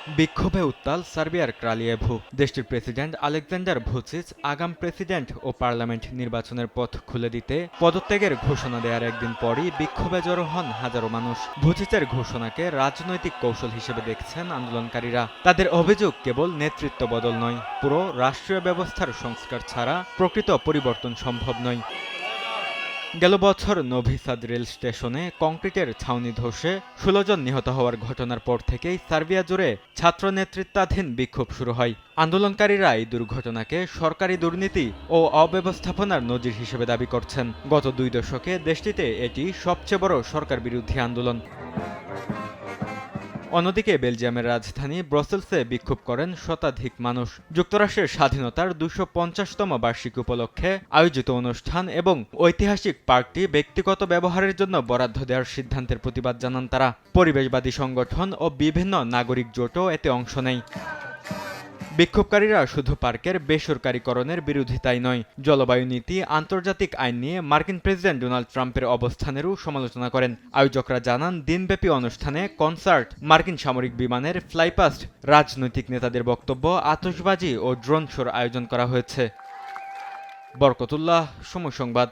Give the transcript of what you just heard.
বিক্ষোভে উত্তাল সার্বিয়ার ক্রালিয়েভু। দেশটির প্রেসিডেন্ট আলেকজান্ডার ভুচিচ আগাম প্রেসিডেন্ট ও পার্লামেন্ট নির্বাচনের পথ খুলে দিতে পদত্যাগের ঘোষণা দেওয়ার একদিন পরই বিক্ষোভে জড়ো হন হাজারো মানুষ। ভুচিচের ঘোষণাকে রাজনৈতিক কৌশল হিসেবে দেখছেন আন্দোলনকারীরা। তাদের অভিযোগ, কেবল নেতৃত্ব বদল নয়, পুরো রাষ্ট্রীয় ব্যবস্থার সংস্কার ছাড়া প্রকৃত পরিবর্তন সম্ভব নয়। গেল বছর নোভি সাদ রেল স্টেশনে কংক্রিটের ছাউনি ধসে ১৬ জন নিহত হওয়ার ঘটনার পর থেকেই সার্বিয়া জুড়ে ছাত্র নেতৃত্বাধীন বিক্ষোভ শুরু হয়। আন্দোলনকারীরা এই দুর্ঘটনাকে সরকারি দুর্নীতি ও অব্যবস্থাপনার নজির হিসেবে দাবি করছেন। গত ২ দশকে দেশটিতে এটি সবচেয়ে বড় সরকার বিরোধী আন্দোলন। অন্যদিকে বেলজিয়ামের রাজধানী ব্রাসেলসে বিক্ষোভ করেন শতাধিক মানুষ। যুক্তরাষ্ট্রের স্বাধীনতার ২৫০তম বার্ষিকী উপলক্ষে আয়োজিত অনুষ্ঠান এবং ঐতিহাসিক পার্কটি ব্যক্তিগত ব্যবহারের জন্য বরাদ্দ দেওয়ার সিদ্ধান্তের প্রতিবাদ জানান তারা। পরিবেশবাদী সংগঠন ও বিভিন্ন নাগরিক জোটও এতে অংশ নেয়। বিক্ষোভকারীরা শুধু পার্কের বেসরকারীকরণের বিরোধিতাই নয়, জলবায়ু নীতি, আন্তর্জাতিক আইন নিয়ে মার্কিন প্রেসিডেন্ট ডোনাল্ড ট্রাম্পের অবস্থানেরও সমালোচনা করেন। আয়োজকরা জানান, দিনব্যাপী অনুষ্ঠানে কনসার্ট, মার্কিন সামরিক বিমানের ফ্লাইপাস্ট, রাজনৈতিক নেতাদের বক্তব্য, আতশবাজি ও ড্রোন শোর আয়োজন করা হয়েছে। বরকতুল্লাহ, সময় সংবাদ।